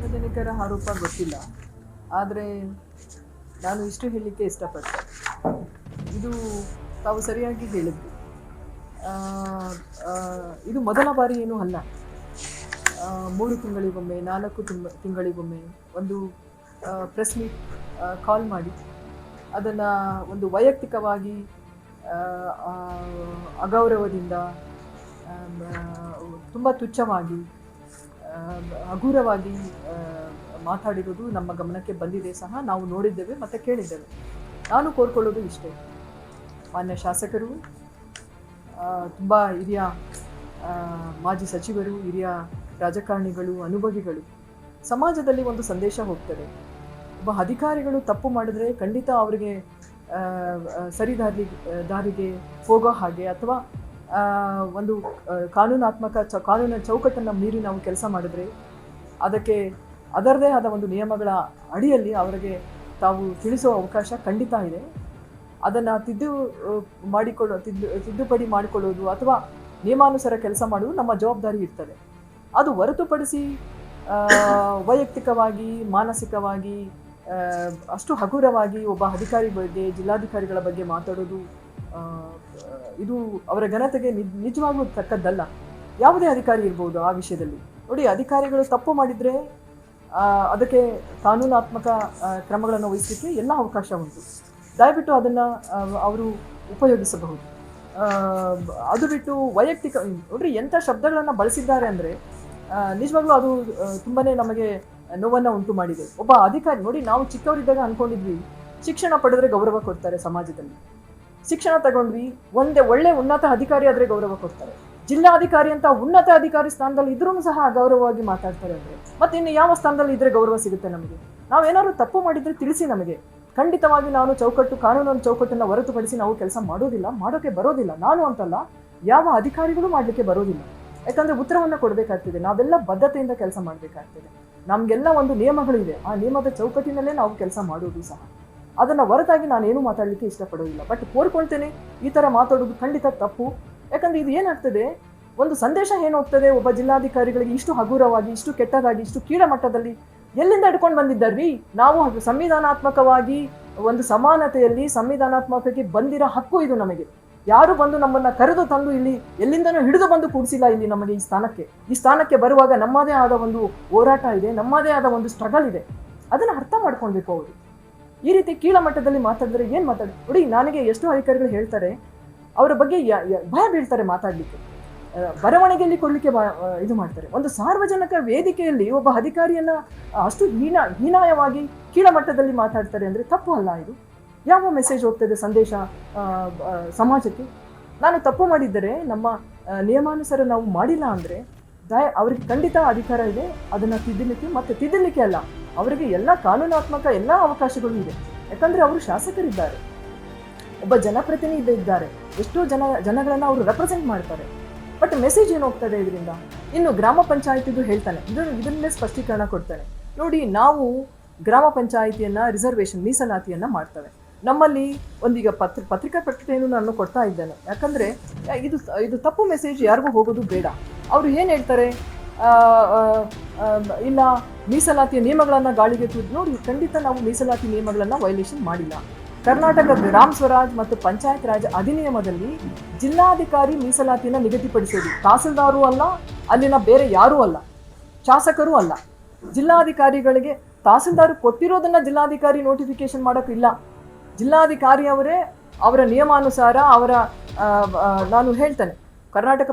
ಸಾರ್ವಜನಿಕರ ಆರೋಪ ಗೊತ್ತಿಲ್ಲ, ಆದರೆ ನಾನು ಇಷ್ಟು ಹೇಳಲಿಕ್ಕೆ ಇಷ್ಟಪಡ್ತೇನೆ. ಇದು ತಾವು ಸರಿಯಾಗಿ ಹೇಳಿದ್ವಿ. ಇದು ಮೊದಲ ಬಾರಿ ಏನೂ ಅಲ್ಲ. 3 ತಿಂಗಳಿಗೊಮ್ಮೆ 4 ತಿಂಗಳಿಗೊಮ್ಮೆ ಒಂದು ಪ್ರೆಸ್ ಮೀಟ್ ಕಾಲ್ ಮಾಡಿ ಅದನ್ನು ಒಂದು ವೈಯಕ್ತಿಕವಾಗಿ ಅಗೌರವದಿಂದ ತುಂಬ ತುಚ್ಛವಾಗಿ ಹಗುರವಾಗಿ ಮಾತಾಡಿರೋದು ನಮ್ಮ ಗಮನಕ್ಕೆ ಬಂದಿದೆ ಸಹ. ನಾವು ನೋಡಿದ್ದೇವೆ ಮತ್ತು ಕೇಳಿದ್ದೇವೆ. ನಾನು ಕೋರ್ಕೊಳ್ಳೋದು ಇಷ್ಟೇ, ಮಾನ್ಯ ಶಾಸಕರು, ತುಂಬ ಹಿರಿಯ ಮಾಜಿ ಸಚಿವರು, ಹಿರಿಯ ರಾಜಕಾರಣಿಗಳು, ಅನುಭವಿಗಳು, ಸಮಾಜದಲ್ಲಿ ಒಂದು ಸಂದೇಶ ಹೋಗ್ತದೆ. ಒಬ್ಬ ಅಧಿಕಾರಿಗಳು ತಪ್ಪು ಮಾಡಿದ್ರೆ ಖಂಡಿತ ಅವರಿಗೆ ದಾರಿಗೆ ಹೋಗೋ ಹಾಗೆ ಅಥವಾ ಒಂದು ಕಾನೂನಿನ ಚೌಕಟ್ಟನ್ನು ಮೀರಿ ನಾವು ಕೆಲಸ ಮಾಡಿದ್ರೆ ಅದಕ್ಕೆ ಅದರದೇ ಆದ ಒಂದು ನಿಯಮಗಳ ಅಡಿಯಲ್ಲಿ ಅವರಿಗೆ ತಾವು ತಿಳಿಸುವ ಅವಕಾಶ ಖಂಡಿತ ಇದೆ. ಅದನ್ನು ತಿದ್ದುಪಡಿ ಮಾಡಿಕೊಳ್ಳೋದು ಅಥವಾ ನಿಯಮಾನುಸಾರ ಕೆಲಸ ಮಾಡೋದು ನಮ್ಮ ಜವಾಬ್ದಾರಿ ಇರ್ತದೆ. ಅದು ಹೊರತುಪಡಿಸಿ ವೈಯಕ್ತಿಕವಾಗಿ ಮಾನಸಿಕವಾಗಿ ಅಷ್ಟು ಹಗುರವಾಗಿ ಒಬ್ಬ ಅಧಿಕಾರಿ ಬಗ್ಗೆ, ಜಿಲ್ಲಾಧಿಕಾರಿಗಳ ಬಗ್ಗೆ ಮಾತಾಡೋದು ಇದು ಅವರ ಘನತೆಗೆ ನಿಜವಾಗೂ ತಕ್ಕದ್ದಲ್ಲ. ಯಾವುದೇ ಅಧಿಕಾರಿ ಇರ್ಬೋದು ಆ ವಿಷಯದಲ್ಲಿ. ನೋಡಿ, ಅಧಿಕಾರಿಗಳು ತಪ್ಪು ಮಾಡಿದರೆ ಅದಕ್ಕೆ ಕಾನೂನಾತ್ಮಕ ಕ್ರಮಗಳನ್ನು ವಹಿಸಲಿಕ್ಕೆ ಎಲ್ಲ ಅವಕಾಶ ಉಂಟು. ದಯವಿಟ್ಟು ಅದನ್ನು ಅವರು ಉಪಯೋಗಿಸಬಹುದು. ಅದು ಬಿಟ್ಟು ವೈಯಕ್ತಿಕ ನೋಡ್ರಿ ಎಂಥ ಶಬ್ದಗಳನ್ನು ಬಳಸಿದ್ದಾರೆ ಅಂದರೆ ನಿಜವಾಗ್ಲೂ ಅದು ತುಂಬಾ ನಮಗೆ ನೋವನ್ನು ಉಂಟು ಮಾಡಿದೆ. ಒಬ್ಬ ಅಧಿಕಾರಿ ನೋಡಿ, ನಾವು ಚಿಕ್ಕವರಿದ್ದಾಗ ಅಂದ್ಕೊಂಡಿದ್ವಿ ಶಿಕ್ಷಣ ಪಡೆದ್ರೆ ಗೌರವ ಕೊಡ್ತಾರೆ ಸಮಾಜದಲ್ಲಿ. ಶಿಕ್ಷಣ ತಗೊಂಡ್ವಿ, ಒಳ್ಳೆ ಉನ್ನತ ಅಧಿಕಾರಿ ಆದರೆ ಗೌರವ ಕೊಡ್ತಾರೆ. ಜಿಲ್ಲಾಧಿಕಾರಿ ಅಂತ ಉನ್ನತ ಅಧಿಕಾರಿ ಸ್ಥಾನದಲ್ಲಿ ಇದ್ರೂ ಸಹ ಅಗೌರವವಾಗಿ ಮಾತಾಡ್ತಾರೆ ಅಂದರೆ ಮತ್ತೆ ಇನ್ನು ಯಾವ ಸ್ಥಾನದಲ್ಲಿ ಇದ್ರೆ ಗೌರವ ಸಿಗುತ್ತೆ ನಮಗೆ? ನಾವೇನಾದ್ರು ತಪ್ಪು ಮಾಡಿದರೆ ತಿಳಿಸಿ ನಮಗೆ. ಖಂಡಿತವಾಗಿ ನಾನು ಕಾನೂನಿನ ಚೌಕಟ್ಟನ್ನು ಹೊರತುಪಡಿಸಿ ನಾವು ಕೆಲಸ ಮಾಡೋಕ್ಕೆ ಬರೋದಿಲ್ಲ. ನಾನು ಅಂತಲ್ಲ, ಯಾವ ಅಧಿಕಾರಿಗಳು ಮಾಡಲಿಕ್ಕೆ ಬರೋದಿಲ್ಲ. ಯಾಕಂದರೆ ಉತ್ತರವನ್ನು ಕೊಡಬೇಕಾಗ್ತದೆ. ನಾವೆಲ್ಲ ಬದ್ಧತೆಯಿಂದ ಕೆಲಸ ಮಾಡಬೇಕಾಗ್ತದೆ. ನಮಗೆಲ್ಲ ಒಂದು ನಿಯಮಗಳಿದೆ. ಆ ನಿಯಮದ ಚೌಕಟ್ಟಿನಲ್ಲೇ ನಾವು ಕೆಲಸ ಮಾಡೋದು ಸಹ. ಅದನ್ನು ಹೊರತಾಗಿ ನಾನೇನು ಮಾತಾಡಲಿಕ್ಕೆ ಇಷ್ಟಪಡೋದಿಲ್ಲ. ಬಟ್ ಕೋರ್ಕೊಳ್ತೇನೆ, ಈ ಥರ ಮಾತಾಡೋದು ಖಂಡಿತ ತಪ್ಪು. ಯಾಕಂದರೆ ಇದು ಏನಾಗ್ತದೆ, ಒಂದು ಸಂದೇಶ ಏನು ಹೋಗ್ತದೆ ಒಬ್ಬ ಜಿಲ್ಲಾಧಿಕಾರಿಗಳಿಗೆ ಇಷ್ಟು ಹಗುರವಾಗಿ, ಇಷ್ಟು ಕೆಟ್ಟದಾಗಿ, ಇಷ್ಟು ಕೀಳಮಟ್ಟದಲ್ಲಿ ಎಲ್ಲಿಂದ ಹಿಡ್ಕೊಂಡು ಬಂದಿದ್ದಾರ್ರಿ? ನಾವು ಸಂವಿಧಾನಾತ್ಮಕವಾಗಿ ಒಂದು ಸಮಾನತೆಯಲ್ಲಿ ಸಂವಿಧಾನಾತ್ಮಕವಾಗಿ ಬಂದಿರೋ ಹಕ್ಕು ಇದು ನಮಗೆ. ಯಾರು ಬಂದು ನಮ್ಮನ್ನು ಕರೆದು ತಂದು ಇಲ್ಲಿ ಎಲ್ಲಿಂದನೂ ಹಿಡಿದು ಬಂದು ಕೂಡಿಸಿಲ್ಲ ಇಲ್ಲಿ ನಮಗೆ ಈ ಸ್ಥಾನಕ್ಕೆ ಬರುವಾಗ ನಮ್ಮದೇ ಆದ ಒಂದು ಹೋರಾಟ ಇದೆ, ನಮ್ಮದೇ ಆದ ಒಂದು ಸ್ಟ್ರಗಲ್ ಇದೆ. ಅದನ್ನು ಅರ್ಥ ಮಾಡ್ಕೊಳ್ಬೇಕು ಅವರು. ಈ ರೀತಿ ಕೀಳಮಟ್ಟದಲ್ಲಿ ಮಾತಾಡಿದ್ರೆ ಏನು ನೋಡಿ, ನನಗೆ ಎಷ್ಟೋ ಅಧಿಕಾರಿಗಳು ಹೇಳ್ತಾರೆ, ಅವರ ಬಗ್ಗೆ ಭಯ ಬೀಳ್ತಾರೆ ಮಾತಾಡಲಿಕ್ಕೆ, ಬರವಣಿಗೆಯಲ್ಲಿ ಕೊಡಲಿಕ್ಕೆ ಇದು ಮಾಡ್ತಾರೆ. ಒಂದು ಸಾರ್ವಜನಿಕ ವೇದಿಕೆಯಲ್ಲಿ ಒಬ್ಬ ಅಧಿಕಾರಿಯನ್ನು ಅಷ್ಟು ಹೀನಾಯವಾಗಿ ಕೀಳಮಟ್ಟದಲ್ಲಿ ಮಾತಾಡ್ತಾರೆ ಅಂದರೆ ತಪ್ಪು ಅಲ್ಲ ಇದು? ಯಾವ ಮೆಸೇಜ್ ಹೋಗ್ತದೆ ಸಂದೇಶ ಸಮಾಜಕ್ಕೆ? ನಾನು ತಪ್ಪು ಮಾಡಿದ್ದರೆ, ನಮ್ಮ ನಿಯಮಾನುಸಾರ ನಾವು ಮಾಡಿಲ್ಲ ಅಂದರೆ ಅವ್ರಿಗೆ ಖಂಡಿತ ಅಧಿಕಾರ ಇದೆ ಅದನ್ನು ತಿದ್ದಲಿಕ್ಕೆ ಅಲ್ಲ, ಅವರಿಗೆ ಎಲ್ಲ ಕಾನೂನಾತ್ಮಕ ಎಲ್ಲ ಅವಕಾಶಗಳು ಇದೆ. ಯಾಕಂದರೆ ಅವರು ಶಾಸಕರಿದ್ದಾರೆ, ಒಬ್ಬ ಜನಪ್ರತಿನಿಧಿ ಇದ್ದಾರೆ, ಎಷ್ಟೋ ಜನಗಳನ್ನು ಅವರು ರೆಪ್ರೆಸೆಂಟ್ ಮಾಡ್ತಾರೆ. ಬಟ್ ಮೆಸೇಜ್ ಏನು ಹೋಗ್ತದೆ ಇದರಿಂದ? ಇನ್ನು ಗ್ರಾಮ ಪಂಚಾಯತಿದು ಹೇಳ್ತಾನೆ, ಇದನ್ನೇ ಸ್ಪಷ್ಟೀಕರಣ ಕೊಡ್ತಾನೆ. ನೋಡಿ, ನಾವು ಗ್ರಾಮ ಪಂಚಾಯಿತಿಯನ್ನು ರಿಸರ್ವೇಷನ್ ಮೀಸಲಾತಿಯನ್ನು ಮಾಡ್ತೇವೆ. ನಮ್ಮಲ್ಲಿ ಒಂದೀಗ ಪತ್ರಿಕಾ ಪ್ರಕಟಣೆಯನ್ನು ನಾನು ಕೊಡ್ತಾ ಇದ್ದೇನೆ. ಯಾಕಂದರೆ ಇದು ತಪ್ಪು ಮೆಸೇಜ್ ಯಾರಿಗೂ ಹೋಗೋದು ಬೇಡ. ಅವರು ಏನು ಹೇಳ್ತಾರೆ, ಇಲ್ಲ ಮೀಸಲಾತಿಯ ನಿಯಮಗಳನ್ನು ಗಾಳಿಗೆ ತೂರಿ. ನೋಡಿ, ಖಂಡಿತ ನಾವು ಮೀಸಲಾತಿ ನಿಯಮಗಳನ್ನು ವೈಲೇಷನ್ ಮಾಡಿಲ್ಲ. ಕರ್ನಾಟಕ ಗ್ರಾಮ ಸ್ವರಾಜ್ ಮತ್ತು ಪಂಚಾಯತ್ ರಾಜ್ ಅಧಿನಿಯಮದಲ್ಲಿ ಜಿಲ್ಲಾಧಿಕಾರಿ ಮೀಸಲಾತಿಯನ್ನು ನಿಗದಿಪಡಿಸೋದು. ತಹಸೀಲ್ದಾರೂ ಅಲ್ಲ, ಅಲ್ಲಿನ ಬೇರೆ ಯಾರೂ ಅಲ್ಲ, ಶಾಸಕರೂ ಅಲ್ಲ. ಜಿಲ್ಲಾಧಿಕಾರಿಗಳಿಗೆ ತಹಸೀಲ್ದಾರ್ ಕೊಟ್ಟಿರೋದನ್ನು ಜಿಲ್ಲಾಧಿಕಾರಿ ನೋಟಿಫಿಕೇಶನ್ ಮಾಡೋಕ್ಕಿಲ್ಲ. ಜಿಲ್ಲಾಧಿಕಾರಿ ಅವರೇ ಅವರ ನಿಯಮಾನುಸಾರ ನಾನು ಹೇಳ್ತೇನೆ, ಕರ್ನಾಟಕ